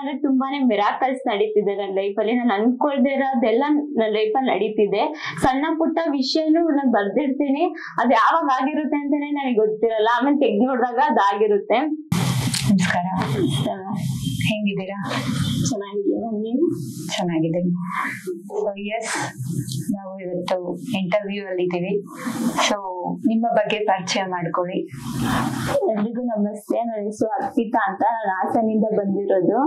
ತುಂಬಾನೇ ತುಂಬಾನೇ ಮಿರಾಕಲ್ಸ್ ನಡೀತಿದೆ ನನ್ನ ಲೈಫಲ್ಲಿ. ನಾನು ಅನ್ಕೊಳ್ದೆ ಇರೋದೆಲ್ಲ ನನ್ನ ಲೈಫಲ್ಲಿ ನಡೀತಿದೆ. ಸಣ್ಣ ಪುಟ್ಟ ವಿಷಯನೂ ನಾನು ಬರ್ದಿರ್ತೀನಿ, ಅದ್ ಯಾವಾಗ ಆಗಿರುತ್ತೆ ಅಂತಾನೆ ನನಗೆ ಗೊತ್ತಿರಲ್ಲ. ಆಮೇಲೆ ತೆಗ್ದು ನೋಡಿದಾಗ ಅದಾಗಿರುತ್ತೆ. ನಮಸ್ಕಾರ, ಹೇಗಿದ್ದೀರಾ? ಚೆನ್ನಾಗಿದ್ದೀರಾ ನೀವು? ಚೆನ್ನಾಗಿದ್ದೀನಿ. ಎಸ್, ನಾವು ಇವತ್ತು ಇಂಟರ್ವ್ಯೂ ಅಲ್ಲಿ ಇದ್ದೀವಿ. ಸೊ ನಿಮ್ಮ ಬಗ್ಗೆ ಪರಿಚಯ ಮಾಡ್ಕೊಳ್ಳಿ. ಎಲ್ರಿಗೂ ನಮಸ್ತೆ. ನನ್ನ ಹೆಸರು ಅರ್ಪಿತಾ ಅಂತ. ನಾನು ಹಾಸನಿಂದ ಬಂದಿರೋದು.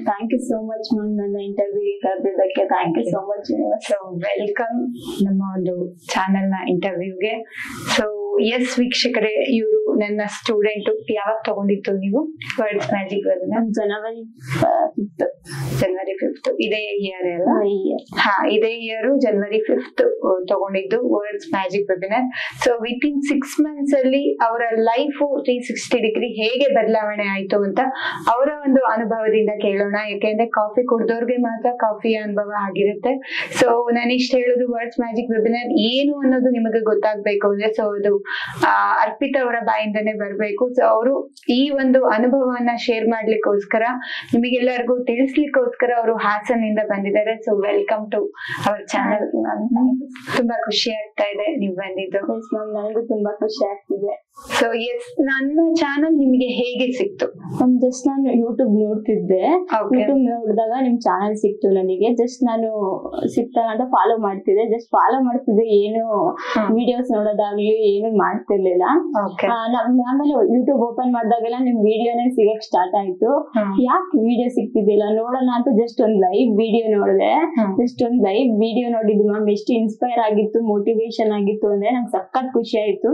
Thank you so much ma'am, ನನ್ನ ಇಂಟರ್ವ್ಯೂಗೆ ಕರೆದಿದ್ದಕ್ಕೆ thank you so much. So welcome ನಮ್ಮ ಒಂದು ಚಾನೆಲ್ ನ ಇಂಟರ್ವ್ಯೂಗೆ. ಸೊ ಎಸ್ ವೀಕ್ಷಕರೇ, ಇವರು ನನ್ನ ಸ್ಟೂಡೆಂಟ್. ಯಾವಾಗ ತಗೊಂಡಿತ್ತು ನೀವು ವರ್ಡ್ಸ್ ಮ್ಯಾಜಿಕ್ ವೆಬಿನಾರ್? ಜನವರಿ 5th ಇದೇ ಇಯರ್ ಅಲ್ಲ? ಹಾ, ಇದೇ ಇಯರ್ ಜನವರಿ 5th ತಗೊಂಡಿದ್ದು words magic webinar. So with in 6 months ಅಲ್ಲಿ ಅವರ ಲೈಫ್ 360 ಡಿಗ್ರಿ ಹೇಗೆ ಬದಲಾವಣೆ ಆಯ್ತು ಅಂತ ಅವರ ಒಂದು ಅನುಭವದಿಂದ ಕೇಳೋಣ. ಯಾಕೆಂದ್ರೆ ಕಾಫಿ ಕುಡ್ದವ್ರಿಗೆ ಮಾತ್ರ ಕಾಫಿಯ ಅನುಭವ ಆಗಿರುತ್ತೆ. ಸೊ ನಾನು ಇಷ್ಟ ಹೇಳೋದು, ವರ್ಡ್ಸ್ ಮ್ಯಾಜಿಕ್ ವೆಬಿನಾರ್ ಏನು ಅನ್ನೋದು ನಿಮಗೆ ಗೊತ್ತಾಗ್ಬೇಕು ಅಂದ್ರೆ ಸೊ ಅದು ಅರ್ಪಿತಾ ಅವರ ಬಾಯಿಂದನೇ ಬರ್ಬೇಕು. ಸೊ ಅವರು ಈ ಒಂದು ಅನುಭವವನ್ನ ಶೇರ್ ಮಾಡ್ಲಿಕ್ಕೋಸ್ಕರ, ನಿಮಗೆಲ್ಲರಿಗೂ ತಿಳಿಸ್ಲಿಕ್ಕೋಸ್ಕರ ಅವರು ಹಾಸನಿಂದ ಬಂದಿದ್ದಾರೆ. So welcome to our channel. ತುಂಬಾ ಖುಷಿ ಆಗ್ತಾ ಇದೆ ನೀವು ಬಂದಿದ್ದು. ನನಗೂ ತುಂಬಾ ಖುಷಿ ಆಗ್ತಿದೆ. ಸೊ ಎಸ್, ನನ್ನ ಚಾನಲ್ ನಿಮಗೆ ಹೇಗೆ ಸಿಕ್ತು? ಜಸ್ಟ್ ನಾನು ಯೂಟ್ಯೂಬ್ ನೋಡ್ತಿದ್ದೆ. ಯೂಟ್ಯೂಬ್ ನೋಡಿದಾಗ ನಿಮ್ ಚಾನಲ್ ಸಿಕ್ತು ನನಗೆ. ಜಸ್ಟ್ ನಾನು ಸಿಕ್ತಾಗ ಅಂತ ಫಾಲೋ ಮಾಡ್ತಿದ್ದೆ. ಜಸ್ಟ್ ಫಾಲೋ ಮಾಡ್ತಿದ್ದೆ, ಏನು ವಿಡಿಯೋಸ್ ನೋಡೋದಾಗ್ಲಿ ಏನು ಮಾಡ್ತಿರ್ಲಿಲ್ಲ. ಆಮೇಲೆ ಯೂಟ್ಯೂಬ್ ಓಪನ್ ಮಾಡಿದಾಗೆಲ್ಲ ನಿಮ್ ವಿಡಿಯೋನೇ ಸಿಗಕ್ ಸ್ಟಾರ್ಟ್ ಆಯ್ತು. ಯಾಕೆ ವಿಡಿಯೋ ಸಿಕ್ತಿದ್ದಿಲ್ಲ ನೋಡೋಣ ಅಂತ ಜಸ್ಟ್ ಒಂದ್ ಲೈವ್ ವಿಡಿಯೋ ನೋಡಿದೆ. ಜಸ್ಟ್ ಒಂದ್ ಲೈವ್ ವಿಡಿಯೋ ನೋಡಿದ್ದು ಮ್ಯಾಮ್, ಎಷ್ಟು ಇನ್ಸ್ಪೈರ್ ಆಗಿತ್ತು, ಮೋಟಿವೇಶನ್ ಆಗಿತ್ತು ಅಂದ್ರೆ ನಂಗೆ ಸಖತ್ ಖುಷಿ ಆಯ್ತು.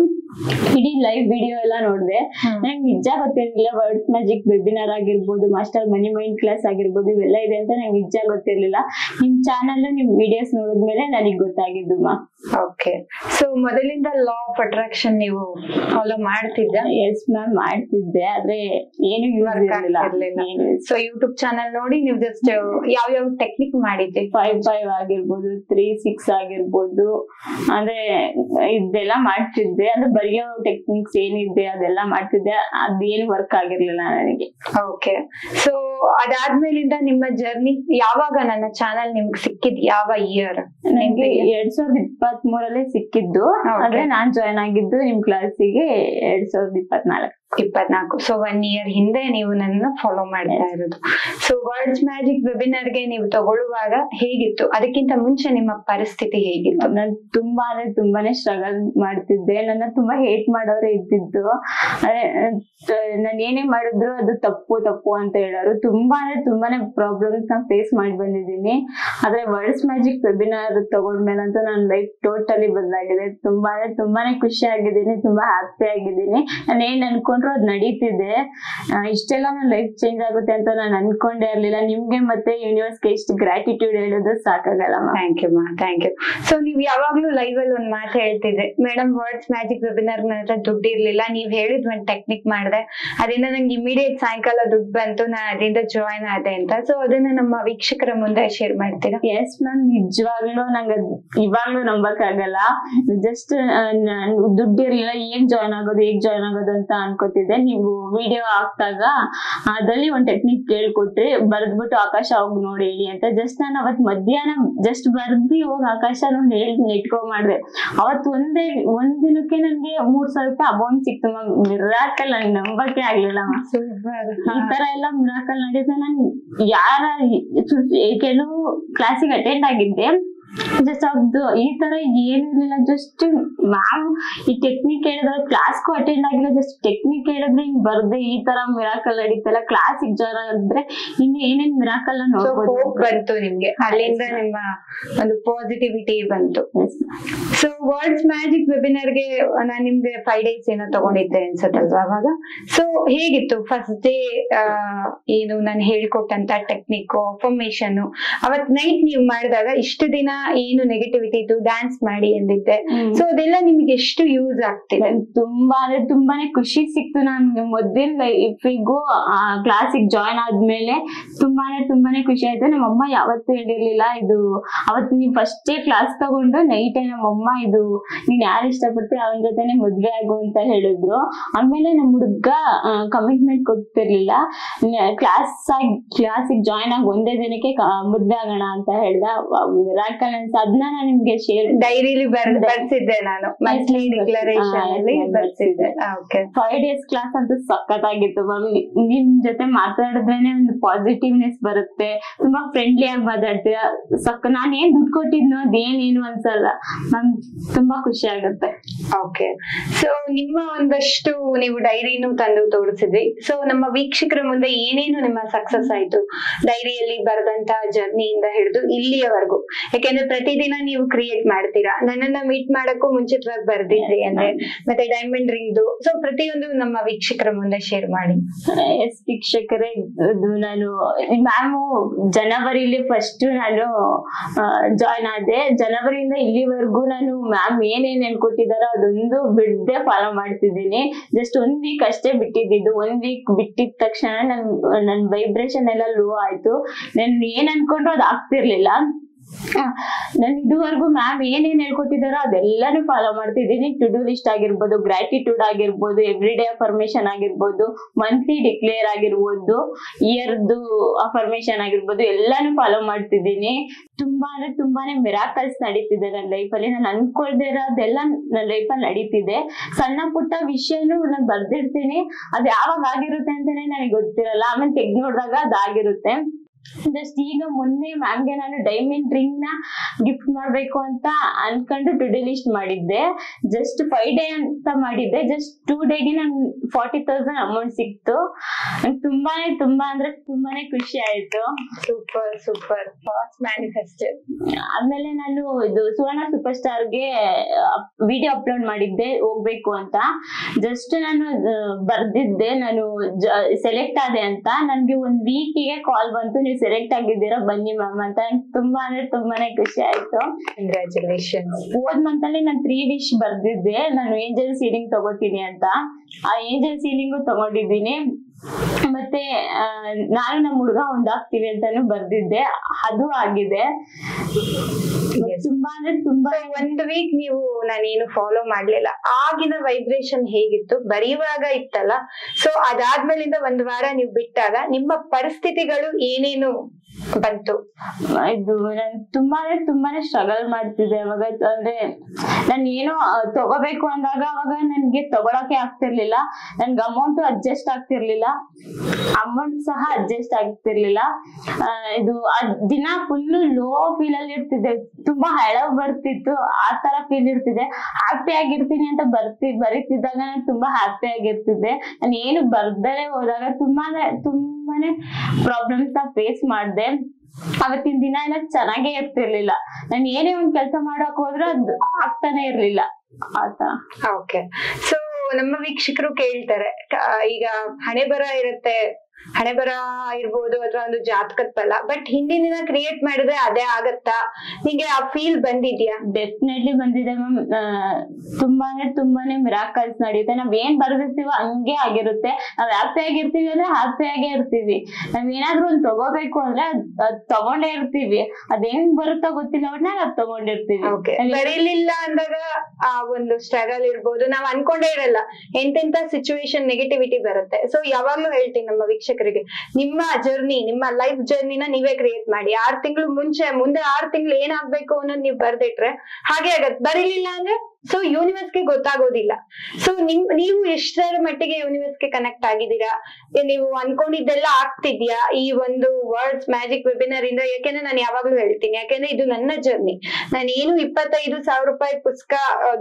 ಇಡೀ ಲೈವ್ ವಿಡಿಯೋ ಎಲ್ಲ ನೋಡಿದೆ. ನಂಗೆ ನಿಜ ಗೊತ್ತಿರ್ಲಿಲ್ಲ ವರ್ಡ್ಸ್ ಮ್ಯಾಜಿಕ್ ವೆಬಿನಾರ್ ಆಗಿರ್ಬೋದು, ಮಾಸ್ಟರ್ ಮನಿ ಮೈಂಡ್ ಕ್ಲಾಸ್ ಆಗಿರ್ಬೋದು, ಇವೆಲ್ಲ ಇದೆ ಅಂತ ನಂಗೆ ನಿಜ ಗೊತ್ತಿರ್ಲಿಲ್ಲ. ನಿಮ್ ಚಾನಲ್ ನಿಮ್ ವಿಡಿಯೋಸ್ ನೋಡಿದ್ಮೇಲೆ ನನಗೆ ಗೊತ್ತಾಗಿದ್ದು ಮಾ. ಓಕೆ, ಸೊ ಮೊದಲಿಂದ ಲಾ ಆಫ್ ಅಟ್ರಾಕ್ಷನ್ ನೀವು ಫಾಲೋ ಮಾಡ್ತಿದ್ದ? ಎಸ್ ಮ್ಯಾಮ್, ಮಾಡ್ತಿದ್ದೆ. ಆದ್ರೆ ಏನು ಯೂಸ್ ಇರಲಿಲ್ಲ. ಸೊ ಯೂಟ್ಯೂಬ್ ಚಾನಲ್ ನೋಡಿ ನೀವು ಜಸ್ಟ್ ಯಾವ ಟೆಕ್ನಿಕ್ ಮಾಡಿದ್ದೆ? 5 ಆಗಿರ್ಬೋದು, 3 6 ಆಗಿರ್ಬೋದು, ಅಂದ್ರೆ ಇದೆಲ್ಲ ಮಾಡ್ತಿದ್ದೆ. ಅಂದ್ರೆ ಬರೆಯೋ ಟೆಕ್ನಿಕ್ಸ್ ಏನಿದೆ ಅದೆಲ್ಲ ಮಾಡ್ತಿದ್ದೆ. ಅದೇನು ವರ್ಕ್ ಆಗಿರ್ಲಿಲ್ಲ ನನಗೆ. ಓಕೆ, ಸೊ ಅದಾದ್ಮೇಲಿಂದ ನಿಮ್ಮ ಜರ್ನಿ ಯಾವಾಗ ನನ್ನ ಚಾನಲ್ ನಿಮ್ಗೆ ಸಿಕ್ಕಿದ್? ಯಾವ ಇಯರ್? ನನಗೆ 2023 ಸಿಕ್ಕಿದ್ದು. ಆದ್ರೆ ನಾನ್ ಜಾಯ್ನ್ ಆಗಿದ್ದು ನಿಮ್ ಕ್ಲಾಸಿಗೆ 2024. ಸೊ 1 year ಹಿಂದೆ ನೀವು ನನ್ನ ಫಾಲೋ ಮಾಡ್ತಾ ಇರೋದು. ಸೊ ವರ್ಡ್ಸ್ ಮ್ಯಾಜಿಕ್ ವೆಬಿನಾರ್ ಗೆ ನೀವು ತಗೊಳ್ಳುವಾಗ ಹೇಗಿತ್ತು? ಅದಕ್ಕಿಂತ ಮುಂಚೆ ನಿಮ್ಮ ಪರಿಸ್ಥಿತಿ ಹೇಗಿತ್ತು? ನಾನು ತುಂಬಾನೇ ಸ್ಟ್ರಗಲ್ ಮಾಡ್ತಿದ್ದೆ. ನನ್ನ ತುಂಬಾ ಹೇಟ್ ಮಾಡೋರೇ ಇದ್ದಿದ್ದು. ನಾನು ಏನೇ ಮಾಡಿದ್ರು ಅದು ತಪ್ಪು ಅಂತ ಹೇಳೋರು. ತುಂಬಾನೇ ಪ್ರಾಬ್ಲಮ್ಸ್ ನಾನು ಫೇಸ್ ಮಾಡಿ ಬಂದಿದ್ದೀನಿ. ಆದ್ರೆ ವರ್ಡ್ಸ್ ಮ್ಯಾಜಿಕ್ ವೆಬಿನಾರ್ ತಗೊಂಡ್ಮೇಲಂತೂ ನನ್ನ ಲೈಫ್ ಟೋಟಲಿ ಬದಲಾಗಿದೆ. ತುಂಬಾನೇ ಖುಷಿ ಆಗಿದ್ದೀನಿ, ತುಂಬಾ ಹ್ಯಾಪಿ ಆಗಿದ್ದೀನಿ. ನಾನು ಏನ್ ಅನ್ಕೊಂಡ್ರು ಅದ್ ನಡೀತಿದೆ. ಇಷ್ಟೆಲ್ಲ ನನ್ನ ಲೈಫ್ ಚೇಂಜ್ ಆಗುತ್ತೆ ಅಂತ ನಾನು ಅನ್ಕೊಂಡೇ ಇರ್ಲಿಲ್ಲ. ನಿಮ್ಗೆ ಮತ್ತೆ ಯೂನಿವರ್ಸ್ಗೆ ಇಷ್ಟು ಗ್ರಾಟಿಟ್ಯೂಡ್ ಹೇಳೋದು ಸಾಕಾಗಲ್ಲ. Thank you. ಸೊ ನೀವ್ ಯಾವಾಗ್ಲೂ ಲೈವ್ ಅಲ್ಲಿ ಒಂದ್ ಮಾತು ಹೇಳ್ತಿದ್ದೆ, ಮೇಡಮ್ ವರ್ಡ್ಸ್ ಮ್ಯಾಜಿಕ್ ವೆಬಿನಾರ್ ನನ್ನ ಹತ್ರ ದುಡ್ಡು ಇರ್ಲಿಲ್ಲ, ನೀವ್ ಹೇಳಿದ್ ಒಂದ್ ಟೆಕ್ನಿಕ್ ಮಾಡಿದೆ, ಅದರಿಂದ ನಂಗೆ ಇಮಿಡಿಯೇಟ್ ಸಾಯಂಕಾಲ ದುಡ್ಡು ಬಂತು, ನಾನು ಅದರಿಂದ ಜಾಯ್ನ್ ಆದೆ ಅಂತ. ಸೊ ಅದನ್ನ ನಮ್ಮ ವೀಕ್ಷಕರ ಮುಂದೆ ಶೇರ್ ಮಾಡ್ತೀರಾ? ಎಸ್ ಮ್ಯಾಮ್, ನಿಜವಾಗ್ಲೂ ನಂಗೆ ಇವಾಗ್ಲೂ ನಂಬಕ್ಕಾಗಲ್ಲ. ಜಸ್ಟ್ ದುಡ್ಡು ಇರ್ಲಿಲ್ಲ, ಹೇಗ್ ಜಾಯ್ನ್ ಆಗೋದು ಅಂತ ಅನ್ಕೋತಿದ್ದೆ. ನೀವು ವಿಡಿಯೋ ಹಾಕ್ದಾಗ ಅದ್ರಲ್ಲಿ ಒಂದ್ ಟೆಕ್ನಿಕ್ ಕೇಳ್ಕೊಟ್ರಿ, ಬರ್ದ್ಬಿಟ್ಟು ಆಕಾಶ ಹೋಗಿ ನೋಡಿ ಹೇಳಿ ಅಂತ. ಜಸ್ಟ್ ನಾನು ಅವತ್ ಮಧ್ಯಾಹ್ನ ಜಸ್ಟ್ ಬರ್ದಿ ಹೋಗಿ ಆಕಾಶ ನೋಡಿ ಹೇಳಿ ನೆಟ್ಕೋ ಮಾಡ್ದೆ. ಅವತ್ ಒಂದ್ ದಿನಕ್ಕೆ ನನ್ಗೆ 3,000 ರೂಪಾಯಿ ಅಮೌಂಟ್ ಸಿಕ್ತು ಮ್ಯಾಮ್. ಮಿರಾಕಲ್, ನನ್ಗೆ ನಂಬಕ್ಕೆ ಆಗ್ಲಿಲ್ಲ ಮ್ಯಾಮ್. ಈ ತರ ಎಲ್ಲ ಮಿರಾಕಲ್ ನಡೀತಾ. ನಾನು ಕೆಲವು ಕ್ಲಾಸಿಗೆ ಅಟೆಂಡ್ ಆಗಿದ್ದೆ. ಜಸ್ಟ್ ಅವ್ರದ್ದು ಈ ತರ ಏನಿರ್ಲಿಲ್ಲ. ಜಸ್ಟ್ ಮ್ಯಾಮ್ ಈ ಟೆಕ್ನಿಕ್ ಹೇಳಿದ್ರೆ, ಕ್ಲಾಸ್ಗೂ ಅಟೆಂಡ್ ಆಗಿಲ್ಲ, ಜಸ್ಟ್ ಟೆಕ್ನಿಕ್ ಹೇಳಿದ್ರೆ ಹಿಂಗ್ ಬರ್ದೆ ಈ ತರ ಮಿರಾಕಲ್ ನಡೀತಲ್ಲ. ಕ್ಲಾಸಿಗೆ ಜಾಯ್ನ್ ಆಗಿದ್ರೆ ಇನ್ನು ಏನೇನ್ ಮಿರಾಕಲ್ ನೋಡ್ಬೋದು ಬಂತು ನಿಮ್ಗೆ. ಅಲ್ಲಿಂದ ನಿಮ್ಮ ಒಂದು ಪಾಸಿಟಿವಿಟಿ ಬಂತು. ಸೊ ವರ್ಡ್ಸ್ ಮ್ಯಾಜಿಕ್ ವೆಬಿನಾರ್ ಗೆ ನಾನ್ ನಿಮ್ಗೆ 5 days ಏನೋ ತಗೊಂಡಿದ್ದೆ ಅನ್ಸತ್ತಲ್ವಾ ಅವಾಗ? ಸೊ ಹೇಗಿತ್ತು ಫಸ್ಟ್ ಡೇ? ಏನು ನಾನು ಹೇಳ್ಕೊಟ್ಟಂತ ಟೆಕ್ನಿಕ್, ಅಫರ್ಮೇಶನ್ ಅವತ್ ನೈಟ್ ನೀವು ಮಾಡಿದಾಗ ಇಷ್ಟು ದಿನ ಈ ಏನು ನೆಗೆಟಿವಿಟಿ ಇತ್ತು, ಡ್ಯಾನ್ಸ್ ಮಾಡಿ ಎಂದಿದ್ದೆ. ಸೊ ಅದೆಲ್ಲ ನಿಮ್ಗೆ ಎಷ್ಟು ಯೂಸ್ ಆಗ್ತಿದೆ? ತುಂಬಾನೇ ಖುಷಿ ಸಿಕ್ತು. ನಾನು ಮೊದಲ ಲೈಫಿಗೂ ಕ್ಲಾಸಿಗೆ ಜಾಯ್ನ್ ಆದ್ಮೇಲೆ ತುಂಬಾನೇ ಖುಷಿ ಆಯ್ತು. ನಮ್ಮಮ್ಮ ಯಾವತ್ತೂ ಹೇಳಿರ್ಲಿಲ್ಲ ಇದು, ಅವತ್ತು ನೀವು ಫಸ್ಟೇ ಕ್ಲಾಸ್ ತಗೊಂಡು ನೈಟೇ ನಮ್ಮಮ್ಮ ಇದು ನೀನ್ ಯಾರು ಇಷ್ಟಪಡ್ತೀವಿ ಅವನ ಜೊತೆನೆ ಮದ್ವೆ ಆಗು ಅಂತ ಹೇಳಿದ್ರು. ಆಮೇಲೆ ನಮ್ ಹುಡ್ಗ ಕಮಿಟ್ಮೆಂಟ್ ಕೊಡ್ತಿರ್ಲಿಲ್ಲ. ಕ್ಲಾಸಿಗೆ ಜಾಯ್ನ್ ಆಗಿ ಒಂದೇ ದಿನಕ್ಕೆ ಮದ್ವೆ ಆಗೋಣ ಅಂತ ಹೇಳ್ದ. ಅದನ್ನ ನಾನು ನಿಮ್ಗೆ ಶೇರ್ ಡೈರಿಲಿ ಬರ್ಸಿದ್ದೆ ನಾನು, ಮಂತ್ಲಿ ಡಿಕ್ಲರೇಷನ್ ಅಲ್ಲಿ ಬರ್ಸಿದ್ದೆ. 5 days ಕ್ಲಾಸ್ ಅಂತೂ ಸಖತ್ತಾಗಿತ್ತು ಮ್ಯಾಮ್. ನಿಮ್ ಜೊತೆ ಮಾತಾಡಿದ್ರೇನೆ ಒಂದು ಪಾಸಿಟಿವ್ನೆಸ್ ಬರುತ್ತೆ, ತುಂಬಾ ಫ್ರೆಂಡ್ಲಿ ಆಗಿ ಮಾತಾಡ್ತೀರಾ. ನಾನ್ ಏನ್ ದುಡ್ಡು ಕೊಟ್ಟಿದ್ನೋ ಅದೇನೇನು ಅನ್ಸಲ್ಲ ಮ್ಯಾಮ್, ತುಂಬಾ ಖುಷಿ ಆಗುತ್ತೆ. ಓಕೆ, ಸೊ ನಿಮ್ಮ ಒಂದಷ್ಟು ನೀವು ಡೈರಿನೂ ತಂದು ತೋರಿಸಿದ್ರಿ. ಸೊ ನಮ್ಮ ವೀಕ್ಷಕರ ಮುಂದೆ ಏನೇನು ನಿಮ್ಮ ಸಕ್ಸಸ್ ಆಯ್ತು ಡೈರಿಯಲ್ಲಿ ಬರೆದಂತ ಜರ್ನಿಯಿಂದ ಹಿಡಿದು ಇಲ್ಲಿಯವರೆಗೂ? ಯಾಕೆಂದ್ರೆ ಪ್ರತಿದಿನ ನೀವು ಕ್ರಿಯೇಟ್ ಮಾಡ್ತೀರಾ. ನನ್ನನ್ನ ಮೀಟ್ ಮಾಡಕ್ಕೂ ಮುಂಚಿತವಾಗಿ ಬರ್ದಿದ್ರಿ ಅಂದ್ರೆ, ಮತ್ತೆ ಡೈಮಂಡ್ ರಿಂಗ್ದು. ಸೊ ಪ್ರತಿಯೊಂದು ನಮ್ಮ ವೀಕ್ಷಕರ ಮುಂದೆ ಶೇರ್ ಮಾಡಿ. ಎಸ್ ವೀಕ್ಷಕರೇ, ನಾನು ಮ್ಯಾಮು ಜನವರಿಲಿ ಫಸ್ಟ್ ನಾನು ಜಾಯ್ನ್ ಆದೆ. ಜನವರಿಯಿಂದ ಇಲ್ಲಿವರೆಗೂ ನಾನು ಮ್ಯಾಮ್ ಏನೇನ್ ಹೇಳ್ಕೊಟ್ಟಿದಾರೋ ಅದೊಂದು ಬಿಡದೆ ಫಾಲೋ ಮಾಡ್ತಿದ್ದೀನಿ. ಜಸ್ಟ್ 1 week ಅಷ್ಟೇ ಬಿಟ್ಟಿದ್ದು. 1 week ಬಿಟ್ಟಿದ ತಕ್ಷಣ ನನ್ ವೈಬ್ರೇಷನ್ ಎಲ್ಲ ಲೋ ಆಯ್ತು. ನಾನು ಏನ್ ಅನ್ಕೊಂಡ್ರು ಅದು ಆಗ್ತಿರ್ಲಿಲ್ಲ. ನಾನು ಇದುವರೆಗೂ ಮ್ಯಾಮ್ ಏನೇನ್ ಹೇಳ್ಕೊಟ್ಟಿದಾರೋ ಅದೆಲ್ಲಾನು ಫಾಲೋ ಮಾಡ್ತಿದ್ದೀನಿ. ಟು ಡೂ ಲಿಸ್ಟ್ ಆಗಿರ್ಬೋದು, ಗ್ರಾಟಿಟ್ಯೂಡ್ ಆಗಿರ್ಬೋದು, ಎವ್ರಿ ಡೇ ಅಫರ್ಮೇಶನ್ ಆಗಿರ್ಬೋದು, ಮಂತ್ಲಿ ಡಿಕ್ಲೇರ್ ಆಗಿರ್ಬೋದು, ಇಯರ್ದು ಅಫರ್ಮೇಶನ್ ಆಗಿರ್ಬೋದು, ಎಲ್ಲಾನು ಫಾಲೋ ಮಾಡ್ತಿದ್ದೀನಿ. ತುಂಬಾನೇ ಮಿರಾಕಲ್ಸ್ ನಡೀತಿದೆ ನನ್ನ ಲೈಫಲ್ಲಿ. ನಾನು ಅನ್ಕೊಳ್ದೇ ಇರೋದೆಲ್ಲ ನನ್ನ ಲೈಫಲ್ಲಿ ನಡೀತಿದೆ. ಸಣ್ಣ ಪುಟ್ಟ ವಿಷಯನು ನಾನು ಬರ್ದಿರ್ತೀನಿ, ಅದ್ ಯಾವಾಗ ಆಗಿರುತ್ತೆ ಅಂತಾನೆ ನನಗೆ ಗೊತ್ತಿರಲ್ಲ. ಆಮೇಲೆ ತೆಗ್ದು ನೋಡಿದಾಗ ಅದಾಗಿರುತ್ತೆ. ಜಸ್ಟ್ ಈಗ ಮೊನ್ನೆ ಮ್ಯಾಮ್ಗೆ ನಾನು ಡೈಮಂಡ್ ರಿಂಗ್ ನ ಗಿಫ್ಟ್ ಮಾಡ್ಬೇಕು ಅಂತ ಅನ್ಕೊಂಡು ಟು ಡೂ ಲಿಸ್ಟ್ ಮಾಡಿದ್ದೆ. ಜಸ್ಟ್ 5 day ಅಂತ ಮಾಡಿದ್ದೆ. ಜಸ್ಟ್ 2 dayಗೆ ನಂಗೆ 40,000 ಅಮೌಂಟ್ ಸಿಕ್ತು. ತುಂಬಾನೇ ಖುಷಿ ಆಯ್ತು. Super manifested. ಆಮೇಲೆ ನಾನು ಇದು ಸುವರ್ಣ ಸೂಪರ್ ಸ್ಟಾರ್ಗೆ ವಿಡಿಯೋ ಅಪ್ಲೋಡ್ ಮಾಡಿದ್ದೆ ಹೋಗ್ಬೇಕು ಅಂತ. ಜಸ್ಟ್ ನಾನು ಬರ್ದಿದ್ದೆ ನಾನು ಸೆಲೆಕ್ಟ್ ಆದೆ ಅಂತ. ನನ್ಗೆ 1 weekಗೆ ಕಾಲ್ ಬಂತು, ನೀವು ಸೆಲೆಕ್ಟ್ ಆಗಿದ್ದೀರಾ ಬನ್ನಿ ಮ್ಯಾಮ್ ಅಂತ. ತುಂಬಾನೇ ಖುಷಿ ಆಯ್ತು. ಕಂಗ್ರಾಚುಲೇಷನ್ಸ್. ಹೋದ್ ಮಂತ್ ಅಲ್ಲಿ ನಾನು 3 wish ಬರ್ದಿದ್ದೆ, ನಾನು ಏಂಜಲ್ ಸೀಲಿಂಗ್ ತಗೋತೀನಿ ಅಂತ. ಆ ಏಂಜಲ್ ಸೀಲಿಂಗು ತಗೊಂಡಿದ್ದೀನಿ. ಮತ್ತೆ ನಾನು ನಮ್ಮ ಹುಡುಗ ಒಂದಾಗ್ತೀವಿ ಅಂತಾನು ಬರ್ದಿದ್ದೆ, ಅದು ಆಗಿದೆ. ತುಂಬಾ 1 week ನೀವು ನಾನೇನು ಫಾಲೋ ಮಾಡ್ಲಿಲ್ಲ. ಆಗಿನ ವೈಬ್ರೇಷನ್ ಹೇಗಿತ್ತು ಬರೆಯುವಾಗ ಇತ್ತಲ್ಲ, ಸೊ ಅದಾದ್ಮೇಲಿಂದ 1 ವಾರ ನೀವು ಬಿಟ್ಟಾಗ ನಿಮ್ಮ ಪರಿಸ್ಥಿತಿಗಳು ಏನೇನು ಬಂತು? ಇದು ನಾನು ತುಂಬಾನೇ ಸ್ಟ್ರಗಲ್ ಮಾಡ್ತಿದ್ದೆ ಅವಾಗ. ಅಂದ್ರೆ ನಾನು ಏನೋ ತಗೋಬೇಕು ಅಂದಾಗ ಅವಾಗ ನನ್ಗೆ ತಗೊಳಕ್ಕೆ ಆಗ್ತಿರ್ಲಿಲ್ಲ. ನನ್ಗೆ ಅಮೌಂಟ್ ಅಡ್ಜಸ್ಟ್ ಆಗ್ತಿರ್ಲಿಲ್ಲ, ಅಮೌಂಟ್ ಸಹ ಅಡ್ಜಸ್ಟ್ ಆಗ್ತಿರ್ಲಿಲ್ಲ. ಇದು ದಿನ ಫುಲ್ ಲೋ ಫೀಲ್ ಅಲ್ಲಿ ಇರ್ತಿದ್ದೆ, ತುಂಬಾ ಹಳವ್ ಬರ್ತಿತ್ತು, ಆ ತರ ಫೀಲ್ ಇರ್ತಿದೆ. ಹ್ಯಾಪಿ ಆಗಿರ್ತೀನಿ ಅಂತ ಬರೀತಿದ್ದಾಗ ನಾನು ತುಂಬಾ ಹ್ಯಾಪಿ ಆಗಿರ್ತಿದ್ದೆ. ನಾನು ಏನು ಬರ್ದಲೇ ಹೋದಾಗ ತುಂಬಾನೇ ಪ್ರಾಬ್ಲಮ್ಸ್ ನ ಫೇಸ್ ಮಾಡಿದೆ. ಅವತ್ತಿನ ದಿನ ಎಲ್ಲ ಚೆನ್ನಾಗೇ ಇರ್ತಿರ್ಲಿಲ್ಲ. ನಾನು ಏನೇ ಒಂದ್ ಕೆಲಸ ಮಾಡಕ್ ಹೋದ್ರೆ ಅದು ಆಗ್ತಾನೆ ಇರ್ಲಿಲ್ಲ ಆತರ. ಓಕೆ, ಸೊ ನಮ್ಮ ವೀಕ್ಷಕರು ಕೇಳ್ತಾರೆ, ಈಗ ಹಣೆ ಬರ ಇರುತ್ತೆ, ಹಣೆ ಬರ ಇರ್ಬೋದು ಅಥವಾ ಒಂದು ಜಾತಕದ ಫಲ, ಬಟ್ ಹಿಂದಿನ ದಿನ ಕ್ರಿಯೇಟ್ ಮಾಡಿದ್ರೆ ಅದೇ ಆಗತ್ತಾ? ನಿಂಗೆ ಆ ಫೀಲ್ ಬಂದಿದ್ಯಾ? ಡೆಫಿನೆಟ್ಲಿ ಬಂದಿದೆ ಮ್ಯಾಮ್. ತುಂಬಾನೇ ಮಿರಾಕಲ್ಸ್ ನಡೆಯುತ್ತೆ. ನಾವ್ ಏನ್ ಬರ್ದಿರ್ತೀವೋ ಹಂಗೆ ಆಗಿರುತ್ತೆ. ನಾವ್ ಹ್ಯಾಪಿ ಆಗಿರ್ತೀವಿ ಅಂದ್ರೆ ಹ್ಯಾಪಿ ಆಗೇ ಇರ್ತೀವಿ. ನಾವ್ ಏನಾದ್ರು ಒಂದ್ ತಗೋಬೇಕು ಅಂದ್ರೆ ಅದ್ ತಗೊಂಡೇ ಇರ್ತೀವಿ. ಅದ್ ಹೆಂಗ್ ಬರುತ್ತೋ ಗೊತ್ತಿಲ್ಲ, ಒಟ್ನಲ್ಲಿ ಅದ್ ತಗೊಂಡಿರ್ತೀವಿ. ಬರೀಲಿಲ್ಲ ಅಂದಾಗ ಆ ಒಂದು ಸ್ಟ್ರಗಲ್ ಇರ್ಬೋದು, ನಾವ್ ಅನ್ಕೊಂಡೇ ಇರಲ್ಲ, ಎಂತೆಂತ ಸಿಚುವೇಶನ್ ನೆಗೆಟಿವಿಟಿ ಬರುತ್ತೆ. ಸೊ ಯಾವಾಗ್ಲೂ ಹೇಳ್ತೀನಿ ನಮ್ಮ ವೀಕ್ಷಕರಿಗೆ, ನಿಮ್ಮ ಜರ್ನಿ, ನಿಮ್ಮ ಲೈಫ್ ಜರ್ನಿನ ನೀವೇ ಕ್ರಿಯೇಟ್ ಮಾಡಿ. 6 ತಿಂಗಳು ಮುಂದೆ 6 ತಿಂಗಳು ಏನಾಗ್ಬೇಕು ಅನ್ನೋದು ನೀವು ಬರ್ದಿಟ್ರೆ ಹಾಗೆ ಆಗತ್ತೆ. ಬರೀಲಿಲ್ಲ ಅಂದ್ರೆ ಸೊ ಯೂನಿವರ್ಸ್ಗೆ ಗೊತ್ತಾಗೋದಿಲ್ಲ. ಸೊ ನೀವು ಎಷ್ಟರ ಮಟ್ಟಿಗೆ ಯೂನಿವರ್ಸ್ಗೆ ಕನೆಕ್ಟ್ ಆಗಿದ್ದೀರಾ, ನೀವು ಅನ್ಕೊಂಡಿದ್ದೆಲ್ಲ ಆಗ್ತಿದ್ಯಾ ಈ ಒಂದು ವರ್ಡ್ಸ್ ಮ್ಯಾಜಿಕ್ ವೆಬಿನಾರ್ ಇಂದ? ಯಾಕೆಂದ್ರೆ ನಾನು ಯಾವಾಗ್ಲೂ ಹೇಳ್ತೀನಿ, ಯಾಕೆಂದ್ರೆ ಇದು ನನ್ನ ಜರ್ನಿ. ನಾನು ಏನು 25,000 ರೂಪಾಯಿ ಪುಸ್ತಕ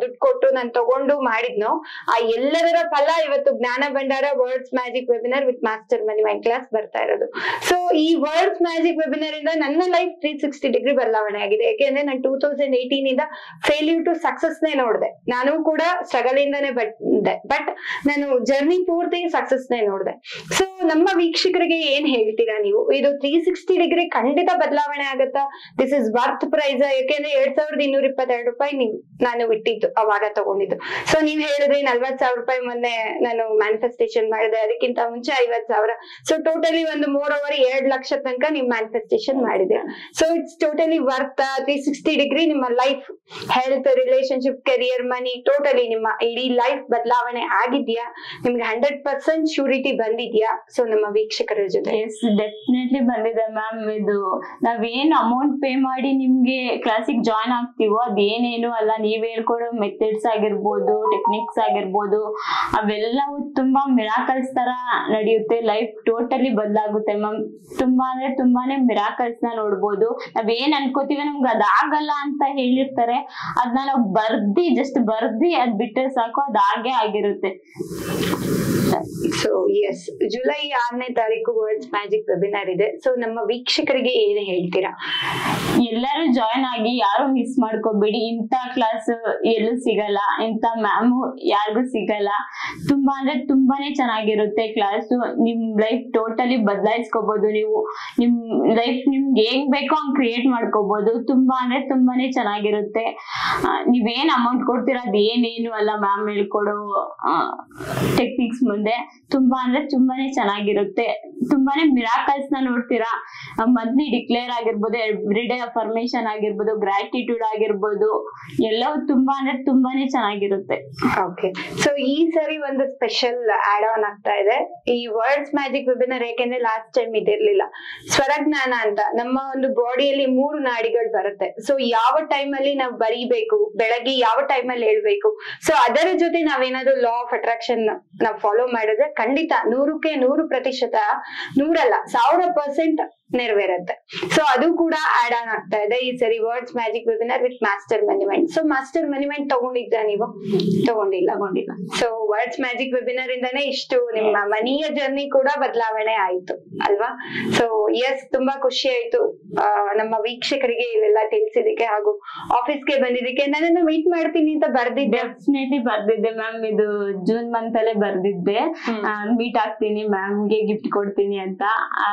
ದುಡ್ಡು ಕೊಟ್ಟು ನಾನು ತಗೊಂಡು ಮಾಡಿದ್ನೋ ಆ ಎಲ್ಲದರ ಫಲ ಇವತ್ತು ಜ್ಞಾನ ಭಂಡಾರ words magic webinar with master money mind class ಬರ್ತಾ ಇರೋದು. ಸೊ ಈ ವರ್ಡ್ಸ್ ಮ್ಯಾಜಿಕ್ ವೆಬಿನಾರ್ ಇಂದ ನನ್ನ ಲೈಫ್ 360 ಡಿಗ್ರಿ ಬದಲಾವಣೆ ಆಗಿದೆ. ಯಾಕೆಂದ್ರೆ ನಾನು 2018 ಇಂದ ಫೇಲ್ಯೂರ್ ಟು ಸಕ್ಸಸ್ ನೇ ನೋಡಿದೆ. ನೋಡ್ದೆ, ನಾನು ಕೂಡ ಸ್ಟ್ರಗಲ್ ಇಂದಾನೆ ಬಂದೆ, ಬಟ್ ನಾನು ಜರ್ನಿ ಪೂರ್ತಿ ಸಕ್ಸಸ್ ನೇ ನೋಡ್ದೆ. ಸೊ ನಮ್ಮ ವೀಕ್ಷಕರಿಗೆ ಏನ್ ಹೇಳ್ತೀರಾ ನೀವು? ಇದು 360 ಡಿಗ್ರಿ ಖಂಡಿತ ಬದಲಾವಣೆ ಆಗತ್ತಾ? This is worth price. ಯಾಕೆಂದ್ರೆ 2222 ರೂಪಾಯಿ ನಾನು ಇಟ್ಟಿದ್ದು ಅವಾಗ ತಗೊಂಡಿದ್ದು. ಸೊ ನೀವ್ ಹೇಳಿದ್ರಿ 40,000 ರೂಪಾಯಿ ಮೊನ್ನೆ ನಾನು ಮ್ಯಾನಿಫೆಸ್ಟೇಷನ್ ಮಾಡಿದೆ, ಅದಕ್ಕಿಂತ ಮುಂಚೆ 50,000. ಸೊ ಟೋಟಲಿ ಒಂದು 2 ಲಕ್ಷ ತನಕ ನೀವು ಮ್ಯಾನಿಫೆಸ್ಟೇಷನ್ ಮಾಡಿದೆ. So it's totally worth. 360 degree ನಿಮ್ಮ ಲೈಫ್, ಹೆಲ್ತ್, ರಿಲೇಶನ್ಶಿಪ್, ಕೆರಿಯರ್, ಮನಿ, ಟೋಟಲಿ ನಿಮ್ಮ ಇಡೀ ಲೈಫ್ ಬದಲಾವಣೆ ಆಗಿದ್ಯಾ? ನಿಮ್ಗೆ 100% ಶ್ಯೂರಿಟಿ ಬಂದಿದ್ಯಾ? ಸೊ ನಮ್ಮ ವೀಕ್ಷಕರ ಜೊತೆ. ಎಸ್, ಡೆಫಿನೆಟ್ಲಿ ಬಂದಿದೆ ಮ್ಯಾಮ್. ಇದು ನಾವೇನ್ ಅಮೌಂಟ್ ಪೇ ಮಾಡಿ ನಿಮ್ಗೆ ಕ್ಲಾಸಿಗೆ ಜಾಯ್ನ್ ಆಗ್ತೀವೋ ಅದೇನೇನು ಅಲ್ಲ, ನೀವ್ ಹೇಳ್ಕೊಡೋ ಮೆಥಡ್ಸ್ ಆಗಿರ್ಬೋದು, ಟೆಕ್ನಿಕ್ಸ್ ಆಗಿರ್ಬೋದು, ಅವೆಲ್ಲವೂ ತುಂಬಾ ಮಿರಾಕಲ್ಸ್ ತರ ನಡೆಯುತ್ತೆ. ಲೈಫ್ ಟೋಟಲಿ ಬದಲಾಗುತ್ತೆ ಮ್ಯಾಮ್. ತುಂಬಾ ಅಂದ್ರೆ ತುಂಬಾನೇ ಮಿರಾಕಲ್ಸ್ ನ ನೋಡ್ಬೋದು. ನಾವೇನ್ ಅನ್ಕೋತೀವಿ ನಮ್ಗೆ ಅದಾಗಲ್ಲ ಅಂತ ಹೇಳಿರ್ತಾರೆ, ಅದನ್ನ ನಾವು ಜಸ್ಟ್ ಬರ್ದಿ ಅದ್ ಬಿಟ್ಟರೆ ಸಾಕು, ಅದಾಗೆ ಆಗಿರುತ್ತೆ. ಸೊ ಎಸ್, ಜುಲೈ 6ನೇ ತಾರೀಕು ವರ್ಡ್ಸ್ ಮ್ಯಾಜಿಕ್ ವೆಬಿನಾರ್ ಇದೆ. ಸೊ ನಮ್ಮ ವೀಕ್ಷಕರಿಗೆ ಏನ್ ಹೇಳ್ತೀರಾ? ಎಲ್ಲರೂ ಜಾಯ್ನ್ ಆಗಿ, ಯಾರು ಮಿಸ್ ಮಾಡ್ಕೋಬೇಡಿ. ಇಂಥ ಕ್ಲಾಸ್ ಎಲ್ಲೂ ಸಿಗಲ್ಲ, ಇಂಥ ಮ್ಯಾಮ್ ಯಾರಿಗೂ ಸಿಗಲ್ಲ. ತುಂಬಾ ಅಂದ್ರೆ ತುಂಬಾನೇ ಚೆನ್ನಾಗಿರುತ್ತೆ ಕ್ಲಾಸು. ನಿಮ್ ಲೈಫ್ ಟೋಟಲಿ ಬದಲಾಯಿಸ್ಕೋಬಹುದು. ನೀವು ನಿಮ್ ಲೈಫ್ ನಿಮ್ಗೆ ಹೆಂಗ್ ಬೇಕೋ ಹಂಗ್ ಕ್ರಿಯೇಟ್ ಮಾಡ್ಕೋಬಹುದು. ತುಂಬಾ ಅಂದ್ರೆ ತುಂಬಾನೇ ಚೆನ್ನಾಗಿರುತ್ತೆ. ನೀವೇನ್ ಅಮೌಂಟ್ ಕೊಡ್ತೀರಾ ಅದ್ ಏನೇನು ಅಲ್ಲ ಮ್ಯಾಮ್ ಹೇಳ್ಕೊಡೋ ಟೆಕ್ನಿಕ್ಸ್ ಮುಂದೆ. ತುಂಬಾ ಅಂದ್ರೆ ತುಂಬಾನೇ ಚೆನ್ನಾಗಿರುತ್ತೆ. ತುಂಬಾನೇ ಮಿರಾಕಲ್ಸ್ ನ ನೋಡ್ತೀರಾ. ಮಂತ್ಲಿ ಡಿಕ್ಲೇರ್ ಆಗಿರ್ಬೋದು, ಎವ್ರಿಡೇ ಅಫರ್ಮೇಶನ್ ಆಗಿರ್ಬೋದು, ಗ್ರಾಟಿಟ್ಯೂಡ್ ಆಗಿರ್ಬೋದು, ಎಲ್ಲವೂ ತುಂಬಾ ಅಂದ್ರೆ ತುಂಬಾನೇ ಚೆನ್ನಾಗಿರುತ್ತೆ. ಓಕೆ, ಸೊ ಈ ಸರಿ ಒಂದು ಸ್ಪೆಷಲ್ ಆಡ್ ಆನ್ ಆಗ್ತಾ ಇದೆ ಈ ವರ್ಡ್ಸ್ ಮ್ಯಾಜಿಕ್ ವೆಬಿನಾರ್. ಯಾಕೆಂದ್ರೆ ಲಾಸ್ಟ್ ಟೈಮ್ ಇದಿರ್ಲಿಲ್ಲ. ಸ್ವರಜ್ಞಾನ ಅಂತ ನಮ್ಮ ಒಂದು ಬಾಡಿಯಲ್ಲಿ 3 ನಾಡಿಗಳು ಬರುತ್ತೆ. ಸೊ ಯಾವ ಟೈಮ್ ಅಲ್ಲಿ ನಾವು ಬರೀಬೇಕು, ಬೆಳಗ್ಗೆ ಯಾವ ಟೈಮ್ ಅಲ್ಲಿ ಹೇಳ್ಬೇಕು, ಸೊ ಅದರ ಜೊತೆ ನಾವೇನಾದ್ರು ಲಾ ಆಫ್ ಅಟ್ರಾಕ್ಷನ್ ನಾವು ಫಾಲೋ ಮಾಡಿದ್ರೆ ಖಂಡಿತ 100ಕ್ಕೆ 100%, 100 ಅಲ್ಲ 1000% ನೆರವೇರುತ್ತೆ. ಸೊ ಅದು ಕೂಡ ಆಡ್ ಆನ್ ಆಗ್ತಾ ಇದೆ ಈ ಸರಿ words magic webinar with master money mind. So master money mind ತಗೊಂಡಿದ್ದ ನೀವು? ತಗೊಂಡಿಲ್ಲ. ಸೊ ವರ್ಡ್ಸ್ ಮ್ಯಾಜಿಕ್ ವೆಬಿನಾರ್ ಇಂದಾನೆ ಇಷ್ಟು ನಿಮ್ಮ ಮನಿಯ ಜರ್ನಿ ಕೂಡ ಬದಲಾವಣೆ ಆಯ್ತು ಅಲ್ವಾ? ಸೊ ಎಸ್, ತುಂಬಾ ಖುಷಿ ಆಯ್ತು ನಮ್ಮ ವೀಕ್ಷಕರಿಗೆ ಇವೆಲ್ಲ ತಿಳಿಸಿದಕ್ಕೆ ಹಾಗೂ ಆಫೀಸ್ಗೆ ಬಂದಿದ್ದಕ್ಕೆ. ನನ್ನನ್ನು ಮೀಟ್ ಮಾಡ್ತೀನಿ ಅಂತ ಬರ್ದಿದ್ದೆ. ಡೆಫಿನೆಟ್ಲಿ ಬರ್ದಿದ್ದೆ ಮ್ಯಾಮ್. ಇದು ಜೂನ್ ಮಂತ್ ಅಲ್ಲೇ ಬರ್ದಿದ್ದೆ, ಮೀಟ್ ಆಗ್ತೀನಿ ಮ್ಯಾಮ್ಗೆ ಗಿಫ್ಟ್ ಕೊಡ್ತೀನಿ ಅಂತ.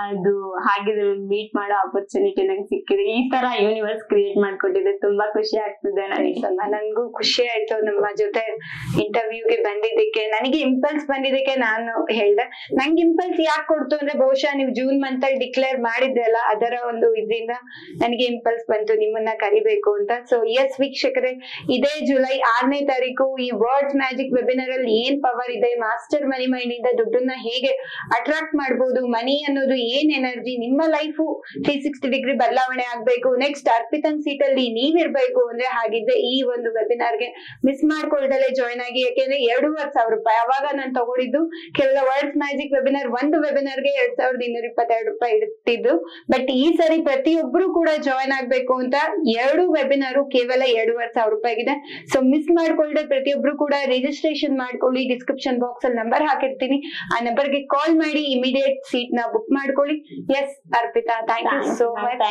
ಅದು ಹಾಗೆ ಮೀಟ್ ಮಾಡೋ ಆಪರ್ಚುನಿಟಿ ನಂಗೆ ಸಿಕ್ಕಿದೆ. ಈ ತರ ಯೂನಿವರ್ಸ್ ಕ್ರಿಯೇಟ್ ಮಾಡ್ಕೊಟ್ಟಿದೆ. ತುಂಬಾ ಖುಷಿ ಆಗ್ತಿದೆ ನನಗೆ. ನನ್ಗೂ ಖುಷಿ ಆಯ್ತು ನಮ್ಮ ಜೊತೆ ಇಂಟರ್ವ್ಯೂಗೆ ಬಂದಿದ್ದಕ್ಕೆ. ನನಗೆ ಇಂಪಲ್ಸ್ ಬಂದಿದ್ದಕ್ಕೆ ನಾನು ಹೇಳ್ದೆ. ನಂಗೆ ಇಂಪಲ್ಸ್ ಯಾಕೆ ಕೊಡ್ತು ಅಂದ್ರೆ, ಬಹುಶಃ ನೀವು ಜೂನ್ ಮಂತ್ ಅಲ್ಲಿ ಡಿಕ್ಲೇರ್ ಮಾಡಿದ್ರಲ್ಲ, ಅದರ ಒಂದು ಇದರಿಂದ ನನಗೆ ಇಂಪಲ್ಸ್ ಬಂತು ನಿಮ್ಮನ್ನ ಕರಿಬೇಕು ಅಂತ. ಸೊ ಎಸ್ ವೀಕ್ಷಕರೇ, ಇದೇ ಜುಲೈ 6ನೇ ತಾರೀಕು ಈ ವರ್ಡ್ಸ್ ಮ್ಯಾಜಿಕ್ ವೆಬಿನಾರ್ ಅಲ್ಲಿ ಏನ್ ಪವರ್ ಇದೆ, ಮಾಸ್ಟರ್ ಮನಿ ಮೈಂಡ್ ಇಂದ ದುಡ್ಡನ್ನ ಹೇಗೆ ಅಟ್ರಾಕ್ಟ್ ಮಾಡಬಹುದು, ಮನಿ ಅನ್ನೋದು ಏನ್ ಎನರ್ಜಿ, ನಿಮ್ಮ ಲೈಫು 360 ಡಿಗ್ರಿ ಬದಲಾವಣೆ ಆಗ್ಬೇಕು, ನೆಕ್ಸ್ಟ್ ಅರ್ಪಿತನ್ ಸೀಟ್ ಅಲ್ಲಿ ನೀವಿರ್ಬೇಕು ಅಂದ್ರೆ, ಹಾಗಿದ್ರೆ ಈ ಒಂದು ವೆಬಿನಾರ್ ಗೆ ಮಿಸ್ ಮಾಡ್ಕೊಳ್ದಲ್ಲೇ ಜಾಯ್ನ್ ಆಗಿ. ಯಾಕೆಂದ್ರೆ 2,500 ರೂಪಾಯಿ ಅವಾಗ ನಾನು ತಗೊಂಡಿದ್ದು. ಕೇವಲ ವರ್ಡ್ಸ್ ಮ್ಯಾಜಿಕ್ ವೆಬಿನಾರ್ ಒಂದು ವೆಬಿನಾರ್ ಗೆ 2222 ರೂಪಾಯಿ ಇಡ್ತಿದ್ದು. ಬಟ್ ಈ ಸರಿ ಪ್ರತಿಯೊಬ್ರು ಕೂಡ ಜಾಯ್ನ್ ಆಗ್ಬೇಕು ಅಂತ 2 ವೆಬಿನಾರ್ ಕೇವಲ 2,500 ರೂಪಾಯಿಗಿದೆ. ಸೊ ಮಿಸ್ ಮಾಡ್ಕೊಳ್ದೆ ಪ್ರತಿಯೊಬ್ರು ಕೂಡ ರಿಜಿಸ್ಟ್ರೇಷನ್ ಮಾಡ್ಕೊಳ್ಳಿ. ಡಿಸ್ಕ್ರಿಪ್ಷನ್ ಬಾಕ್ಸ್ ಅಲ್ಲಿ ನಂಬರ್ ಹಾಕಿರ್ತೀನಿ, ಆ ನಂಬರ್ ಗೆ ಕಾಲ್ ಮಾಡಿ ಇಮಿಡಿಯೇಟ್ ಸೀಟ್ ನ ಬುಕ್ ಮಾಡ್ಕೊಳ್ಳಿ. Yes Arpita, thank you so much.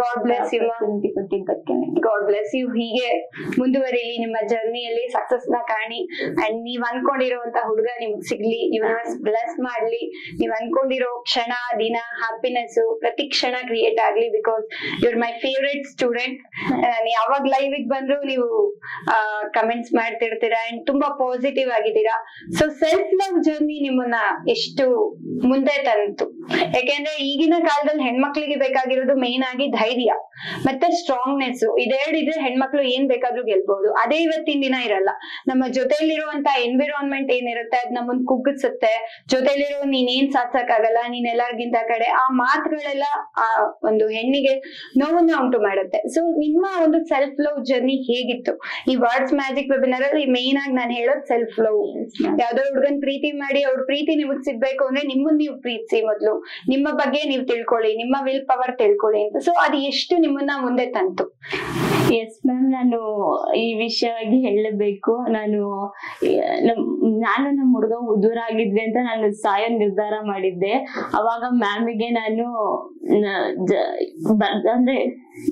God bless you. God bless you. ಹೀಗೆ ಮುಂದುವರಿಲಿ ನಿಮ್ಮ ಜರ್ನಿಯಲ್ಲಿ, ಸಕ್ಸಸ್ ನ ಕಾಣಿ. ಅಂಡ್ ನೀವ್ ಅನ್ಕೊಂಡಿರುವಂತ ಹುಡುಗ ನಿಮ್ಗೆ ಸಿಗ್ಲಿ, ಯೂನಿವರ್ಸ್ ಬ್ಲೆಸ್ ಮಾಡ್ಲಿ. ನೀವ್ ಅನ್ಕೊಂಡಿರೋ ಕ್ಷಣ, ದಿನ, ಹ್ಯಾಪಿನೆಸ್ ಪ್ರತಿ ಕ್ಷಣ ಕ್ರಿಯೇಟ್ ಆಗ್ಲಿ. Because you're my favourite student. ಯಾವಾಗ ಲೈವ್ ಬಂದ್ರು ನೀವು ಕಮೆಂಟ್ಸ್ ಮಾಡ್ತಿರ್ತೀರಾ ಅಂಡ್ ತುಂಬಾ ಪಾಸಿಟಿವ್ ಆಗಿದ್ದೀರಾ. ಸೊ ಸೆಲ್ಫ್ ಲವ್ ಜರ್ನಿ ನಿಮ್ಮನ್ನ ಎಷ್ಟು ಮುಂದೆ ತಂತು. ಯಾಕೆಂದ್ರೆ ಈಗಿನ ಕಾಲದಲ್ಲಿ ಹೆಣ್ಮಕ್ಳಿಗೆ ಬೇಕಾಗಿರೋದು ಮೇನ್ ಆಗಿ ಧೈರ್ಯ ಮತ್ತೆ ಸ್ಟ್ರಾಂಗ್ನೆಸ್. ಇದೆರಡಿದ್ರೆ ಹೆಣ್ಮಕ್ಳು ಏನ್ ಬೇಕಾದ್ರೂ ಗೆಲ್ಬಹುದು. ಅದೇ ಇವತ್ತಿನ ದಿನ ಇರಲ್ಲ. ನಮ್ಮ ಜೊತೆಲಿರುವಂತ ಎನ್ವಿರಾನ್ಮೆಂಟ್ ಏನಿರುತ್ತೆ ಅದ್ ನಮ್ಮನ್ ಕುಗ್ಗಿಸುತ್ತೆ. ಜೊತೆಲಿರೋ ನೀನ್ ಏನ್ ಸಾಧಿಸಕ್ಕಾಗಲ್ಲ, ನೀನ್ ಎಲ್ಲರಿಗಿಂತ ಕಡೆ, ಆ ಮಾತುಗಳೆಲ್ಲ ಆ ಒಂದು ಹೆಣ್ಣಿಗೆ ನೋವನ್ನ ಉಂಟು ಮಾಡುತ್ತೆ. ಸೊ ನಿಮ್ಮ ಒಂದು ಸೆಲ್ಫ್ ಲವ್ ಜರ್ನಿ ಹೇಗಿತ್ತು? ಈ ವರ್ಡ್ಸ್ ಮ್ಯಾಜಿಕ್ ವೆಬಿನಾರ್ ಅಲ್ಲಿ ಮೇನ್ ಆಗಿ ನಾನು ಹೇಳೋದು ಸೆಲ್ಫ್ ಲವ್. ಯಾವ್ದೋ ಹುಡುಗನ್ ಪ್ರೀತಿ ಮಾಡಿ ಅವ್ರ ಪ್ರೀತಿ ನಿಮಗ್ ಸಿಗ್ಬೇಕು ಅಂದ್ರೆ ನಿಮ್ಮನ್ನ ನೀವು ಪ್ರೀತಿಸಿ. ಮೊದ್ಲು ನಿಮ್ಮ ಬಗ್ಗೆ ನೀವು ತಿಳ್ಕೊಳ್ಳಿ, ನಿಮ್ಮ ವಿಲ್ ಪವರ್ ತಿಳ್ಕೊಳ್ಳಿ ಅಂತ. ಸೊ ಅದು ಎಷ್ಟು ನಿಮ್ಮನ್ನ ಮುಂದೆ ತಂತು? ಎಸ್ ಮ್ಯಾಮ್, ನಾನು ಈ ವಿಷಯವಾಗಿ ಹೇಳಬೇಕು. ನಾನು ನಮ್ಮ ಹುಡುಗ ದೂರ ಆಗಿದ್ವಿ ಅಂತ ನಾನು ಸಾಯೋ ನಿರ್ಧಾರ ಮಾಡಿದ್ದೆ. ಅವಾಗ ಮ್ಯಾಮಿಗೆ ನಾನು ಅಂದ್ರೆ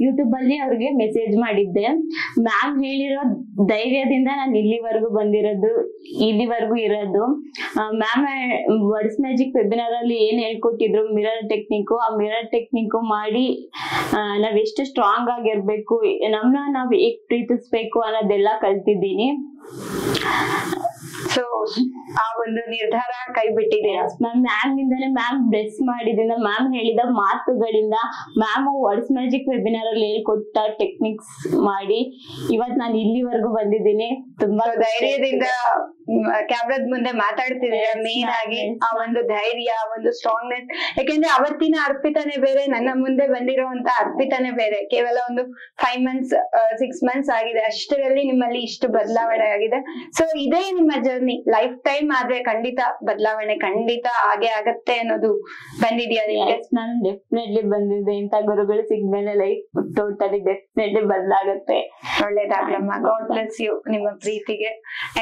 ಯೂಟ್ಯೂಬ್ ಅಲ್ಲಿ ಅವ್ರಿಗೆ ಮೆಸೇಜ್ ಮಾಡಿದ್ದೆ. ಮ್ಯಾಮ್ ಹೇಳಿರೋ ಧೈರ್ಯದಿಂದ ನಾನು ಇಲ್ಲಿವರೆಗೂ ಇರೋದು. ಮ್ಯಾಮ್ ವರ್ಡ್ಸ್ ಮ್ಯಾಜಿಕ್ ವೆಬಿನಾರ್ ಅಲ್ಲಿ ಏನ್ ಹೇಳ್ಕೊಟ್ಟಿದ್ರು ಮಿರರ್ ಟೆಕ್ನಿಕ್, ಆ ಮಿರರ್ ಟೆಕ್ನಿಕ್ ಮಾಡಿ ನಾವ್ ಎಷ್ಟು ಸ್ಟ್ರಾಂಗ್ ಆಗಿರ್ಬೇಕು, ನಮ್ನ ನಾವ್ ಹೇಗ್ ಪ್ರೀತಿಸ್ಬೇಕು ಅನ್ನೋದೆಲ್ಲ ಕಲ್ತಿದ್ದೀನಿ. ಸೊ ಆ ಒಂದು ನಿರ್ಧಾರ ಕೈ ಬಿಟ್ಟಿದೆ ಮ್ಯಾಮ್ ಇಂದಾನೆ. ಮ್ಯಾಮ್ ಬ್ಲೆಸ್ ಮಾಡಿದ್ರಿಂದ, ಮ್ಯಾಮ್ ಹೇಳಿದ ಮಾತುಗಳಿಂದ, ಮ್ಯಾಮ್ ವರ್ಡ್ಸ್ ಮ್ಯಾಜಿಕ್ ವೆಬಿನಾರ್ ಅಲ್ಲಿ ಹೇಳ್ಕೊಟ್ಟ ಟೆಕ್ನಿಕ್ಸ್ ಮಾಡಿ ಇವತ್ ನಾನು ಇಲ್ಲಿವರೆಗೂ ಬಂದಿದ್ದೀನಿ. ತುಂಬಾ ಧೈರ್ಯದಿಂದ ಕ್ಯಾಮ್ರಾದ ಮುಂದೆ ಮಾತಾಡ್ತಿದ್ದೀರಾ. ಮೇನ್ ಆಗಿ ಆ ಒಂದು ಧೈರ್ಯ, ಒಂದು ಸ್ಟ್ರಾಂಗ್ನೆಸ್. ಯಾಕೆಂದ್ರೆ ಅವತ್ತಿನ ಅರ್ಪಿತಾನೆ ಬೇರೆ, ನನ್ನ ಮುಂದೆ ಬಂದಿರುವಂತ ಅರ್ಪಿತಾನೆ ಬೇರೆ. ಕೇವಲ ಒಂದು 5 months 6 months ಆಗಿದೆ, ಅಷ್ಟರಲ್ಲಿ ನಿಮ್ಮಲ್ಲಿ ಇಷ್ಟು ಬದಲಾವಣೆ ಆಗಿದೆ. ಸೊ ಇದೇ ನಿಮ್ಮ ಜರ್ನಿ. ಲೈಫ್ ಟೈಮ್ ಆದ್ರೆ ಖಂಡಿತ ಬದಲಾವಣೆ ಖಂಡಿತ ಹಾಗೆ ಆಗತ್ತೆ ಅನ್ನೋದು ಬಂದಿದ್ಯಾ ನಿಮ್ಗೆ? ನಾನು ಡೆಫಿನೆಟ್ಲಿ ಬಂದಿದೆ. ಇಂಥ ಗುರುಗಳು ಸಿಗ್ಮೇಲೆ ಲೈಫ್ ಟೋಟಲಿ ಡೆಫಿನೆಟ್ಲಿ ಬದಲಾಗತ್ತೆ. ಒಳ್ಳೇದಾಗ್ಲಮ್ಮ. ಗಾಡ್ ಬ್ಲೆಸ್ ಯು ನಿಮ್ಮ ಪ್ರೀತಿಗೆ.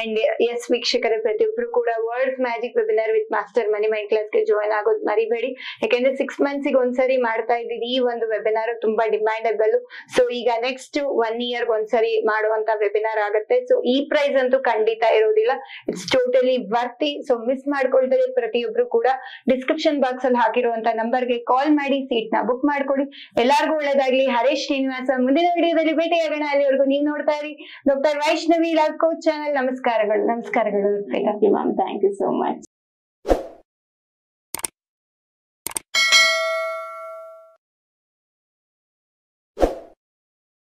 ಅಂಡ್ ಎಸ್ ವೀಕ್ಷಕರೇ, ಪ್ರತಿಯೊಬ್ರು ಕೂಡ words magic webinar with master money mind class ಗೆ ಜಾಯ್ನ್ ಆಗೋದು ಮರಿಬೇಡಿ. ಯಾಕೆಂದ್ರೆ 6 months ಒಂದ್ಸರಿ ಮಾಡ್ತಾ ಇದ್ದೀವಿ. ಈ ಒಂದು ವೆಬಿನಾರ್ ತುಂಬಾ ಡಿಮ್ಯಾಂಡಬಲ್. ಸೊ ಈಗ ನೆಕ್ಸ್ಟ್ 1 year ಒಂದ್ಸರಿ ಮಾಡುವಂತ ವೆಬಿನಾರ್ ಆಗುತ್ತೆ. ಸೊ ಈ ಪ್ರೈಸ್ ಅಂತೂ ಖಂಡಿತ ಇರೋದಿಲ್ಲ. It's totally worthy. So miss ಮಾಡ್ಕೊಳ್ತಾರೆ ಪ್ರತಿಯೊಬ್ರು ಕೂಡ ಡಿಸ್ಕ್ರಿಪ್ಷನ್ ಬಾಕ್ಸ್ ಅಲ್ಲಿ ಹಾಕಿರುವಂತ ನಂಬರ್ಗೆ ಕಾಲ್ ಮಾಡಿ ಸೀಟ್ ನ ಬುಕ್ ಮಾಡ್ಕೊಡಿ. ಎಲ್ಲಾರ್ಗು ಒಳ್ಳೇದಾಗ್ಲಿ. ಹರೇಶ್ ಶ್ರೀನಿವಾಸ. ಮುಂದಿನ ವಿಡಿಯೋದಲ್ಲಿ ಭೇಟಿಯಾಗೋಣ. ಅಲ್ಲಿವರೆಗೂ ನೀವು ನೋಡ್ತಾ ಇರಿ doctor Vaishnavi life coach channel. ನಮಸ್ಕಾರಗಳು. Thank you, ma'am. Thank you so much.